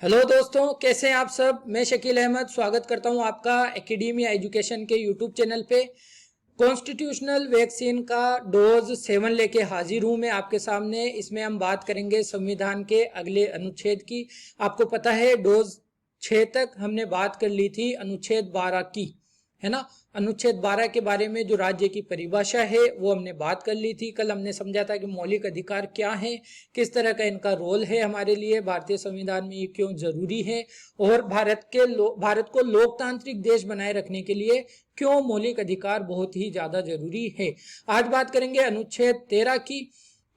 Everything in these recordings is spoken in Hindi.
हेलो दोस्तों, कैसे हैं आप सब। मैं शकील अहमद स्वागत करता हूं आपका एकेडमिया एजुकेशन के यूट्यूब चैनल पे। कॉन्स्टिट्यूशनल वैक्सीन का डोज 7 लेके हाजिर हूं मैं आपके सामने। इसमें हम बात करेंगे संविधान के अगले अनुच्छेद की। आपको पता है डोज 6 तक हमने बात कर ली थी अनुच्छेद 12 की, है ना। अनुच्छेद 12 के बारे में जो राज्य की परिभाषा है वो हमने बात कर ली थी। कल हमने समझा था कि मौलिक अधिकार क्या है, किस तरह का इनका रोल है हमारे लिए, भारतीय संविधान में ये क्यों जरूरी है और भारत को लोकतांत्रिक देश बनाए रखने के लिए क्यों मौलिक अधिकार बहुत ही ज्यादा जरूरी है। आज बात करेंगे अनुच्छेद 13 की।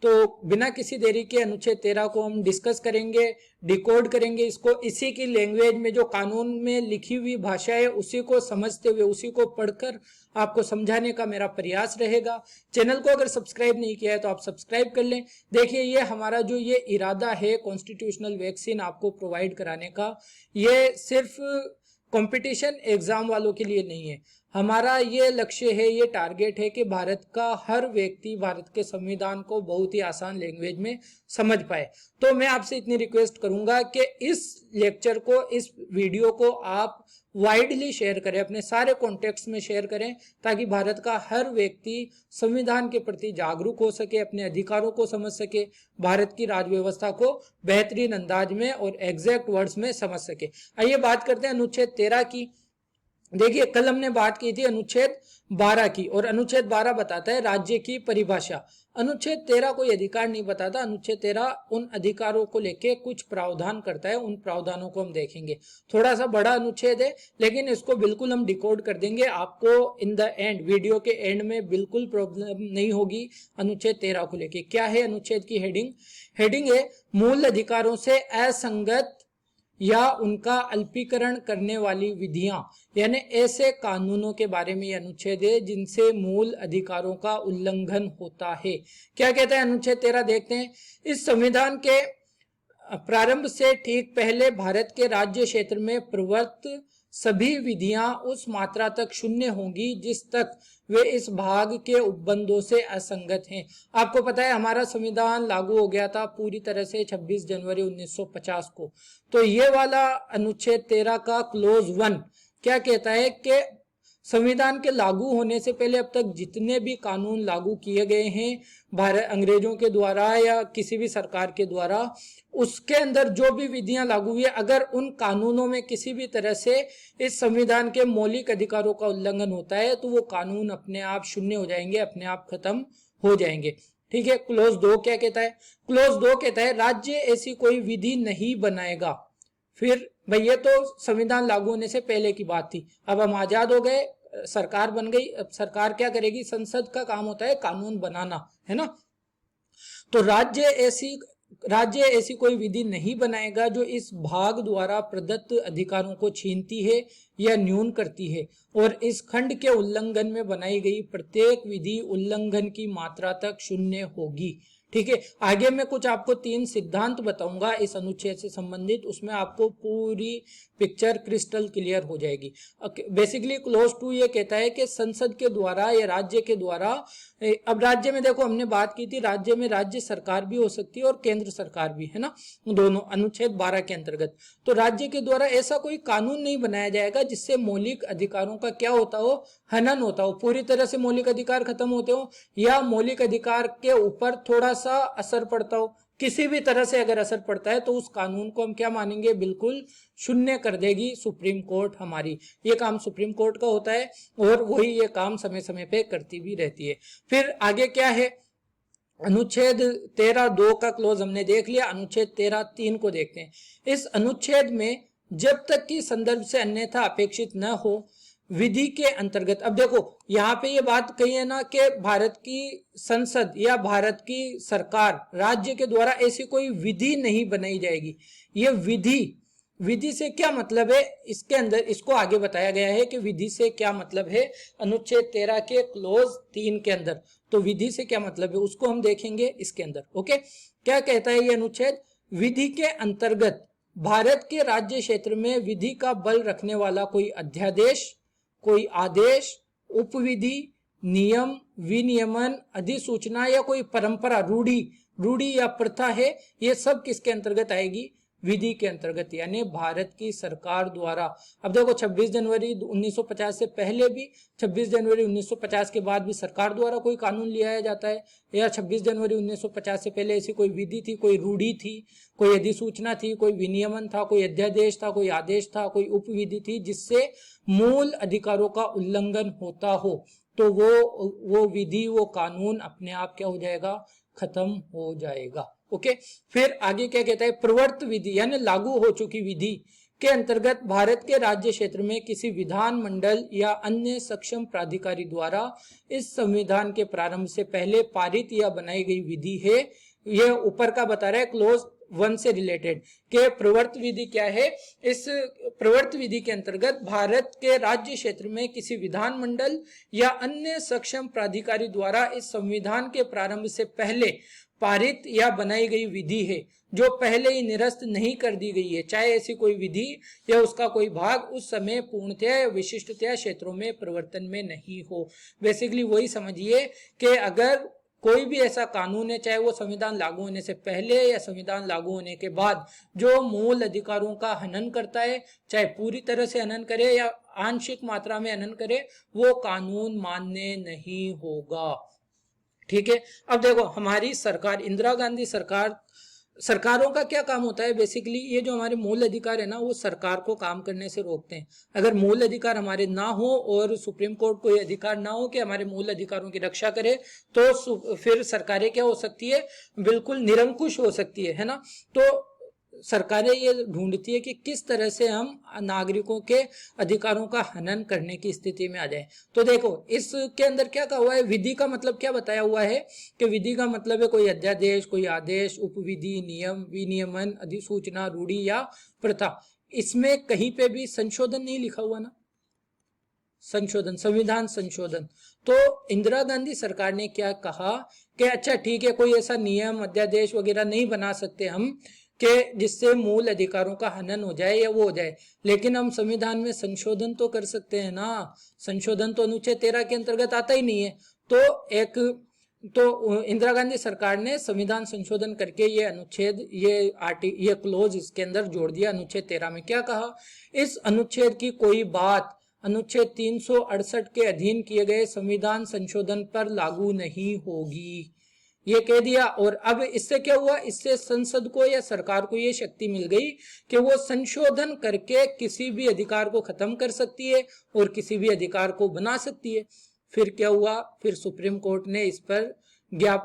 तो बिना किसी देरी के अनुच्छेद 13 को हम डिस्कस करेंगे, डिकोड करेंगे इसको। इसी की लैंग्वेज में जो कानून में लिखी हुई भाषा है उसी को समझते हुए, उसी को पढ़कर आपको समझाने का मेरा प्रयास रहेगा। चैनल को अगर सब्सक्राइब नहीं किया है तो आप सब्सक्राइब कर लें। देखिए, ये हमारा जो ये इरादा है कॉन्स्टिट्यूशनल वैक्सीन आपको प्रोवाइड कराने का, ये सिर्फ कंपटीशन एग्जाम वालों के लिए नहीं है। हमारा ये लक्ष्य है, ये टारगेट है कि भारत का हर व्यक्ति भारत के संविधान को बहुत ही आसान लैंग्वेज में समझ पाए। तो मैं आपसे इतनी रिक्वेस्ट करूंगा कि इस लेक्चर को, इस वीडियो को आप वाइडली शेयर करें, अपने सारे कॉन्टेक्ट्स में शेयर करें, ताकि भारत का हर व्यक्ति संविधान के प्रति जागरूक हो सके, अपने अधिकारों को समझ सके, भारत की राज व्यवस्था को बेहतरीन अंदाज में और एग्जैक्ट वर्ड्स में समझ सके। आइए बात करते हैं अनुच्छेद 13 की। देखिए, कल हमने बात की थी अनुच्छेद 12 की, और अनुच्छेद 12 बताता है राज्य की परिभाषा। अनुच्छेद 13 कोई अधिकार नहीं बताता। अनुच्छेद 13 उन अधिकारों को लेके कुछ प्रावधान करता है, उन प्रावधानों को हम देखेंगे। थोड़ा सा बड़ा अनुच्छेद है, लेकिन इसको बिल्कुल हम डिकोड कर देंगे। आपको इन द एंड, वीडियो के एंड में बिल्कुल प्रॉब्लम नहीं होगी अनुच्छेद 13 को लेके। क्या है अनुच्छेद की हेडिंग है मूल अधिकारों से असंगत या उनका अल्पीकरण करने वाली विधियां, यानी ऐसे कानूनों के बारे में यह अनुच्छेद है जिनसे मूल अधिकारों का उल्लंघन होता है। क्या कहता है अनुच्छेद 13, देखते हैं। इस संविधान के प्रारंभ से ठीक पहले भारत के राज्य क्षेत्र में प्रवृत्त सभी विधियां उस मात्रा तक शून्य होंगी जिस तक वे इस भाग के उपबंधों से असंगत हैं। आपको पता है हमारा संविधान लागू हो गया था पूरी तरह से 26 जनवरी 1950 को। तो ये वाला अनुच्छेद 13 का क्लोज 1 क्या कहता है कि संविधान के लागू होने से पहले अब तक जितने भी कानून लागू किए गए हैं भारत अंग्रेजों के द्वारा या किसी भी सरकार के द्वारा, उसके अंदर जो भी विधियां लागू हुई है, अगर उन कानूनों में किसी भी तरह से इस संविधान के मौलिक अधिकारों का उल्लंघन होता है तो वो कानून अपने आप शून्य हो जाएंगे, अपने आप खत्म हो जाएंगे। ठीक है। क्लोज 2 क्या कहता है? क्लोज 2 कहता है राज्य ऐसी कोई विधि नहीं बनाएगा। फिर भाई, ये तो संविधान लागू होने से पहले की बात थी। अब हम आजाद हो गए, सरकार बन गई। अब सरकार क्या करेगी? संसद का काम होता है कानून बनाना, है ना। तो राज्य ऐसी कोई विधि नहीं बनाएगा जो इस भाग द्वारा प्रदत्त अधिकारों को छीनती है या न्यून करती है, और इस खंड के उल्लंघन में बनाई गई प्रत्येक विधि उल्लंघन की मात्रा तक शून्य होगी। ठीक है। आगे मैं कुछ आपको 3 सिद्धांत बताऊंगा इस अनुच्छेद से संबंधित, उसमें आपको पूरी पिक्चर क्रिस्टल क्लियर हो जाएगी। बेसिकली क्लोज 2 ये कहता है कि संसद के द्वारा या राज्य के द्वारा, अब राज्य में देखो हमने बात की थी, राज्य में राज्य सरकार भी हो सकती है और केंद्र सरकार भी, है ना, दोनों अनुच्छेद 12 के अंतर्गत। तो राज्य के द्वारा ऐसा कोई कानून नहीं बनाया जाएगा जिससे मौलिक अधिकारों का क्या होता हो? हनन होता हो, पूरी तरह से मौलिक अधिकार खत्म होते हो या मौलिक अधिकार के ऊपर थोड़ा सा असर पड़ता हो। किसी भी तरह से अगर असर पड़ता है तो उस कानून को हम क्या मानेंगे? बिल्कुल शून्य कर देगी सुप्रीम कोर्ट हमारी। ये काम सुप्रीम कोर्ट का होता है और वही ये काम समय समय पे करती भी रहती है। फिर आगे क्या है? अनुच्छेद 13(2) का क्लोज हमने देख लिया। अनुच्छेद 13(3) को देखते हैं। इस अनुच्छेद में जब तक कि संदर्भ से अन्यथा अपेक्षित न हो विधि के अंतर्गत, अब देखो यहाँ पे ये बात कही है ना कि भारत की संसद या भारत की सरकार, राज्य के द्वारा ऐसी कोई विधि नहीं बनाई जाएगी। ये विधि से क्या मतलब है? इसके अंदर इसको आगे बताया गया है कि विधि से क्या मतलब है अनुच्छेद 13 के क्लोज 3 के अंदर। तो विधि से क्या मतलब है उसको हम देखेंगे इसके अंदर। ओके, क्या कहता है ये अनुच्छेद? विधि के अंतर्गत भारत के राज्य क्षेत्र में विधि का बल रखने वाला कोई अध्यादेश, कोई आदेश, उपविधि, नियम, विनियमन, अधिसूचना या कोई परंपरा, रूढ़ी या प्रथा है, ये सब किसके अंतर्गत आएगी? विधि के अंतर्गत, यानी भारत की सरकार द्वारा। अब देखो 26 जनवरी 1950 से पहले भी, 26 जनवरी 1950 के बाद भी सरकार द्वारा कोई कानून लिया जाता है, या 26 जनवरी 1950 से पहले ऐसी कोई विधि थी, कोई रूढ़ी थी, कोई अधिसूचना थी, कोई विनियमन था, कोई अध्यादेश था, कोई आदेश था, कोई उपविधि थी जिससे मूल अधिकारों का उल्लंघन होता हो, तो वो विधि, वो कानून अपने आप क्या हो जाएगा, खत्म हो जाएगा। ओके, फिर आगे क्या कहता है, प्रवर्त विधि यानी लागू हो चुकी विधि के अंतर्गत भारत के राज्य क्षेत्र में किसी विधान मंडल या अन्य सक्षम प्राधिकारी द्वारा इस संविधान के प्रारंभ से पहले पारित या बनाई गई विधि है। यह ऊपर का बता रहा है क्लोज 1 से रिलेटेड के प्रवर्त विधि क्या है। इस प्रवर्त विधि के अंतर्गत भारत के राज्य क्षेत्र में किसी विधान मंडल या अन्य सक्षम प्राधिकारी द्वारा इस संविधान के प्रारंभ से पहले पारित या बनाई गई विधि है जो पहले ही निरस्त नहीं कर दी गई है, चाहे ऐसी कोई विधि या उसका कोई भाग उस समय पूर्णतया या विशिष्टतया क्षेत्रों में परिवर्तन में नहीं हो। बेसिकली वही समझिए कि अगर कोई भी ऐसा कानून है, चाहे वो संविधान लागू होने से पहले या संविधान लागू होने के बाद, जो मूल अधिकारों का हनन करता है, चाहे पूरी तरह से हनन करे या आंशिक मात्रा में हनन करे, वो कानून मान्य नहीं होगा। ठीक है, अब देखो हमारी सरकार, इंदिरा गांधी सरकार, सरकारों का क्या काम होता है, बेसिकली ये जो हमारे मूल अधिकार है ना, वो सरकार को काम करने से रोकते हैं। अगर मूल अधिकार हमारे ना हो और सुप्रीम कोर्ट को ये अधिकार ना हो कि हमारे मूल अधिकारों की रक्षा करे, तो फिर सरकारें क्या हो सकती है, बिल्कुल निरंकुश हो सकती है ना। तो सरकारें ये ढूंढती है कि किस तरह से हम नागरिकों के अधिकारों का हनन करने की स्थिति में आ जाए। तो देखो इसके अंदर क्या कहा हुआ है, विधि का मतलब क्या बताया हुआ है कि विधि का मतलब है कोई अध्यादेश, कोई आदेश, उपविधि, नियम, विनियमन, अधिसूचना, रूढ़ी या प्रथा। इसमें कहीं पे भी संशोधन नहीं लिखा हुआ ना, संशोधन, संविधान संशोधन। तो इंदिरा गांधी सरकार ने क्या कहा कि अच्छा ठीक है, कोई ऐसा नियम, अध्यादेश वगैरह नहीं बना सकते हम कि जिससे मूल अधिकारों का हनन हो जाए या वो हो जाए, लेकिन हम संविधान में संशोधन तो कर सकते हैं ना। संशोधन तो अनुच्छेद 13 के अंतर्गत आता ही नहीं है। तो इंदिरा गांधी सरकार ने संविधान संशोधन करके ये अनुच्छेद, ये क्लोज इसके अंदर जोड़ दिया। अनुच्छेद 13 में क्या कहा, इस अनुच्छेद की कोई बात अनुच्छेद 368 के अधीन किए गए संविधान संशोधन पर लागू नहीं होगी, ये कह दिया। और अब इससे क्या हुआ, इससे संसद को या सरकार को ये शक्ति मिल गई कि वो संशोधन करके किसी भी अधिकार को खत्म कर सकती है और किसी भी अधिकार को बना सकती है। फिर क्या हुआ, फिर सुप्रीम कोर्ट ने इस पर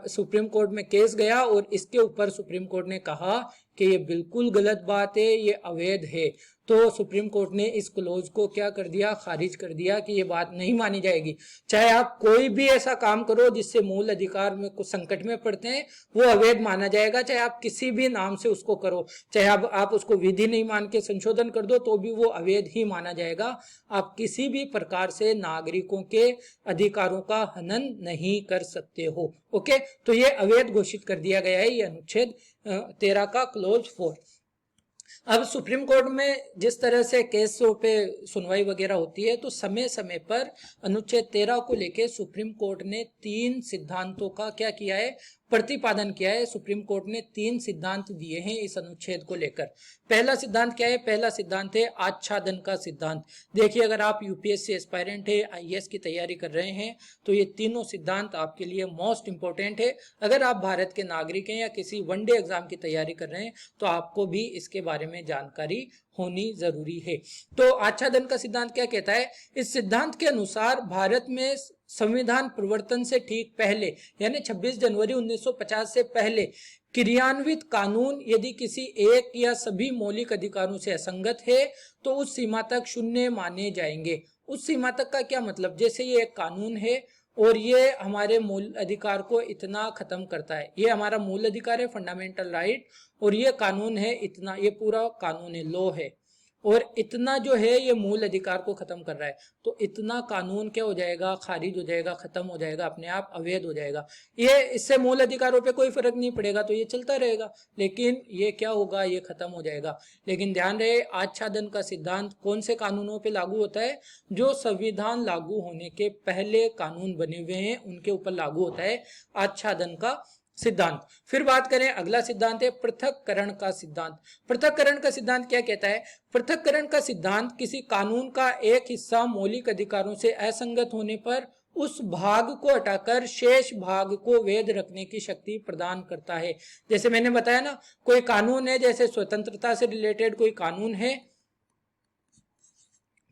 सुप्रीम कोर्ट में केस गया और इसके ऊपर सुप्रीम कोर्ट ने कहा कि ये बिल्कुल गलत बात है, ये अवैध है। तो सुप्रीम कोर्ट ने इस क्लोज को क्या कर दिया, खारिज कर दिया कि ये बात नहीं मानी जाएगी। चाहे आप कोई भी ऐसा काम करो जिससे मूल अधिकार में कुछ संकट में पड़ते हैं, वो अवैध माना जाएगा। चाहे आप किसी भी नाम से उसको करो, चाहे आप उसको विधि नहीं मान के संशोधन कर दो, तो भी वो अवैध ही माना जाएगा। आप किसी भी प्रकार से नागरिकों के अधिकारों का हनन नहीं कर सकते हो। ओके, तो ये अवैध घोषित कर दिया गया है, ये अनुच्छेद 13 का क्लोज 4। अब सुप्रीम कोर्ट में जिस तरह से केसों पे सुनवाई वगैरह होती है, तो समय समय पर अनुच्छेद 13 को लेके सुप्रीम कोर्ट ने 3 सिद्धांतों का क्या किया है, प्रतिपादन किया है। सुप्रीम कोर्ट ने 3 सिद्धांत दिए हैं इस अनुच्छेद को लेकर। पहला सिद्धांत क्या है, पहला सिद्धांत है आच्छादन का सिद्धांत। देखिए अगर आप यूपीएससी एस्पायरेंट है, आईएएस की तैयारी कर रहे हैं, तो ये तीनों सिद्धांत आपके लिए मोस्ट इंपोर्टेंट है। अगर आप भारत के नागरिक हैं या किसी वनडे एग्जाम की तैयारी कर रहे हैं, तो आपको भी इसके बारे में जानकारी होनी जरूरी है। तो आच्छादन का सिद्धांत क्या कहता है, इस सिद्धांत के अनुसार भारत में संविधान परिवर्तन से ठीक पहले, यानी 26 जनवरी 1950 से पहले क्रियान्वित कानून यदि किसी एक या सभी मौलिक अधिकारों से असंगत है, तो उस सीमा तक शून्य माने जाएंगे। उस सीमा तक का क्या मतलब, जैसे ये एक कानून है और ये हमारे मूल अधिकार को इतना खत्म करता है, ये हमारा मूल अधिकार है, फंडामेंटल राइट, और ये कानून है इतना, ये पूरा कानून है, लॉ है, और इतना जो है ये मूल अधिकार को खत्म कर रहा है, तो इतना कानून क्या हो जाएगा, खारिज हो जाएगा, खत्म हो जाएगा, अपने आप अवैध हो जाएगा। ये इससे मूल अधिकारों पे कोई फर्क नहीं पड़ेगा, तो ये चलता रहेगा, लेकिन ये क्या होगा, ये खत्म हो जाएगा। लेकिन ध्यान रहे, आच्छादन का सिद्धांत कौन से कानूनों पे लागू होता है, जो संविधान लागू होने के पहले कानून बने हुए हैं उनके ऊपर लागू होता है आच्छादन का सिद्धांत। फिर बात करें, अगला सिद्धांत है पृथक्करण का सिद्धांत। पृथक्करण का सिद्धांत क्या कहता है? पृथक्करण का सिद्धांत किसी कानून का एक हिस्सा मौलिक अधिकारों से असंगत होने पर उस भाग को हटाकर शेष भाग को वैध रखने की शक्ति प्रदान करता है। जैसे मैंने बताया ना, कोई कानून है, जैसे स्वतंत्रता से रिलेटेड कोई कानून है,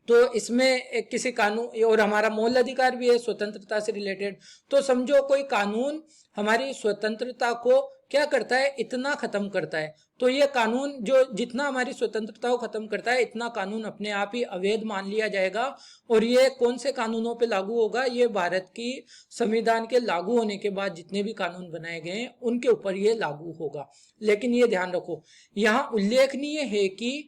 तो इसमें एक किसी कानून, और हमारा मौल अधिकार भी है स्वतंत्रता से रिलेटेड, तो समझो कोई कानून हमारी स्वतंत्रता को क्या करता है, इतना खत्म करता है, तो ये कानून जो जितना हमारी स्वतंत्रता को खत्म करता है, इतना कानून अपने आप ही अवैध मान लिया जाएगा। और ये कौन से कानूनों पे लागू होगा? ये भारत की संविधान के लागू होने के बाद जितने भी कानून बनाए गए हैं उनके ऊपर ये लागू होगा। लेकिन ये ध्यान रखो, यहाँ उल्लेखनीय है कि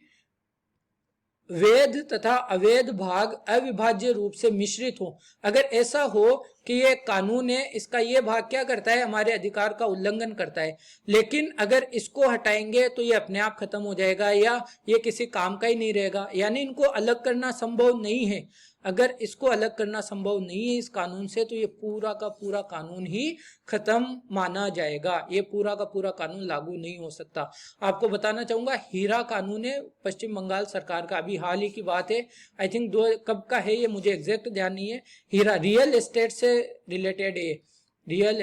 वैध तथा अवैध भाग अविभाज्य रूप से मिश्रित हो। अगर ऐसा हो कि ये कानून है, इसका ये भाग क्या करता है, हमारे अधिकार का उल्लंघन करता है, लेकिन अगर इसको हटाएंगे तो ये अपने आप खत्म हो जाएगा या ये किसी काम का ही नहीं रहेगा, यानी इनको अलग करना संभव नहीं है। अगर इसको अलग करना संभव नहीं है इस कानून से, तो ये पूरा का पूरा कानून ही खत्म माना जाएगा, ये पूरा का पूरा कानून लागू नहीं हो सकता। आपको बताना चाहूंगा, हीरा कानून है पश्चिम बंगाल सरकार का, अभी हाल ही की बात है, आई थिंक कब का है ये मुझे एग्जैक्ट ध्यान नहीं है। हीरा रियल एस्टेट से रिलेटेड है, रियल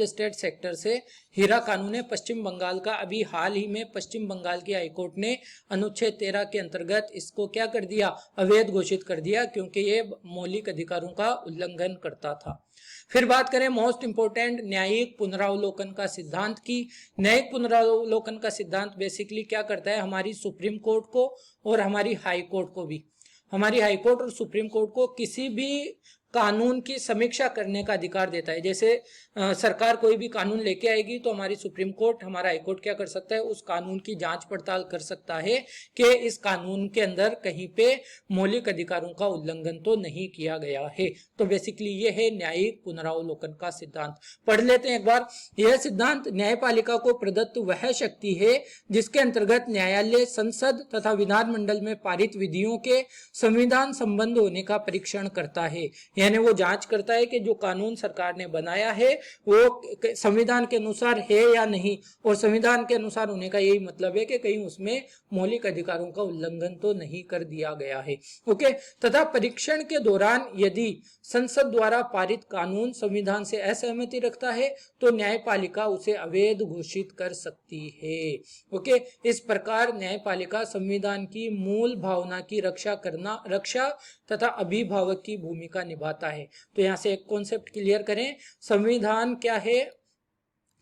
एस्टेट सेक्टर से हीरा कानून है पश्चिम बंगाल का। अभी हाल ही में पश्चिम बंगाल की हाईकोर्ट ने अनुच्छेद 13 के अंतर्गत इसको क्या कर दिया, अवैध घोषित कर दिया, क्योंकि ये मौलिक अधिकारों का उल्लंघन करता था। फिर बात करें मोस्ट इंपोर्टेंट न्यायिक पुनरावलोकन का सिद्धांत की। न्यायिक पुनरावलोकन का सिद्धांत बेसिकली क्या करता है, हमारी सुप्रीम कोर्ट को और हमारी हाई कोर्ट को भी, हमारी हाई कोर्ट और सुप्रीम कोर्ट को किसी भी कानून की समीक्षा करने का अधिकार देता है। जैसे सरकार कोई भी कानून लेके आएगी तो हमारी सुप्रीम कोर्ट, हमारा हाई कोर्ट क्या कर सकता है, उस कानून की जांच पड़ताल कर सकता है कि इस कानून के अंदर कहीं पे मौलिक अधिकारों का उल्लंघन तो नहीं किया गया है। तो बेसिकली ये है न्यायिक पुनरावलोकन का सिद्धांत। पढ़ लेते हैं एक बार। यह सिद्धांत न्यायपालिका को प्रदत्त वह शक्ति है जिसके अंतर्गत न्यायालय संसद तथा विधानमंडल में पारित विधियों के संविधान संबंध होने का परीक्षण करता है। यानी वो जांच करता है कि जो कानून सरकार ने बनाया है वो संविधान के अनुसार है या नहीं, और संविधान के अनुसार होने का यही मतलब है कि कहीं उसमें मौलिक अधिकारों का उल्लंघन तो नहीं कर दिया गया है। ओके, तथा परीक्षण के दौरान यदि संसद द्वारा पारित कानून संविधान से असहमति रखता है तो न्यायपालिका उसे अवैध घोषित कर सकती है। ओके, इस प्रकार न्यायपालिका संविधान की मूल भावना की रक्षा तथा अभिभावक की भूमिका निभाता है। तो यहाँ से एक कॉन्सेप्ट क्लियर करें, संविधान क्या है,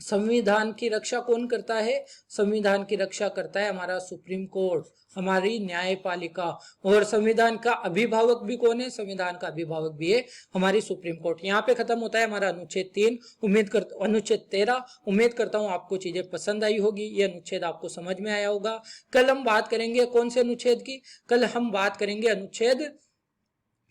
संविधान की रक्षा कौन करता है, संविधान की रक्षा करता है हमारा सुप्रीम कोर्ट, हमारी न्यायपालिका, और संविधान का अभिभावक भी कौन है, संविधान का अभिभावक भी है हमारी सुप्रीम कोर्ट। यहाँ पे खत्म होता है हमारा अनुच्छेद 3, अनुच्छेद 13। उम्मीद करता हूँ आपको चीजें पसंद आई होगी, ये अनुच्छेद आपको समझ में आया होगा। कल हम बात करेंगे कौन से अनुच्छेद की, कल हम बात करेंगे अनुच्छेद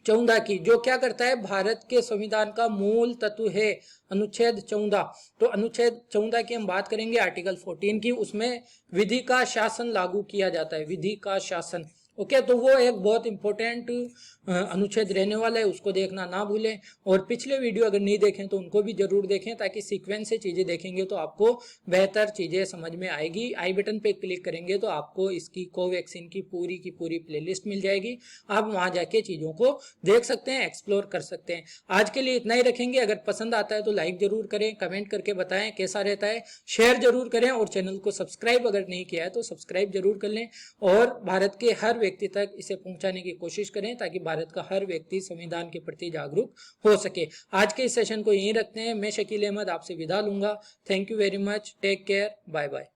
14 की, जो क्या करता है, भारत के संविधान का मूल तत्व है अनुच्छेद 14। तो अनुच्छेद 14 की हम बात करेंगे, आर्टिकल 14 की, उसमें विधि का शासन लागू किया जाता है, विधि का शासन। ओके, तो वो एक बहुत इंपॉर्टेंट अनुच्छेद रहने वाला है, उसको देखना ना भूलें। और पिछले वीडियो अगर नहीं देखें तो उनको भी जरूर देखें, ताकि सीक्वेंस से चीजें देखेंगे तो आपको बेहतर चीजें समझ में आएगी। आई बटन पे क्लिक करेंगे तो आपको इसकी कोवैक्सीन की पूरी प्लेलिस्ट मिल जाएगी, आप वहां जाके चीजों को देख सकते हैं, एक्सप्लोर कर सकते हैं। आज के लिए इतना ही रखेंगे। अगर पसंद आता है तो लाइक जरूर करें, कमेंट करके बताएं कैसा रहता है, शेयर जरूर करें, और चैनल को सब्सक्राइब अगर नहीं किया है तो सब्सक्राइब जरूर कर लें, और भारत के हर व्यक्ति तक इसे पहुंचाने की कोशिश करें, ताकि भारत का हर व्यक्ति संविधान के प्रति जागरूक हो सके। आज के इस सेशन को यहीं रखते हैं। मैं शकील अहमद आपसे विदा लूंगा। Thank you very much, take care, bye bye.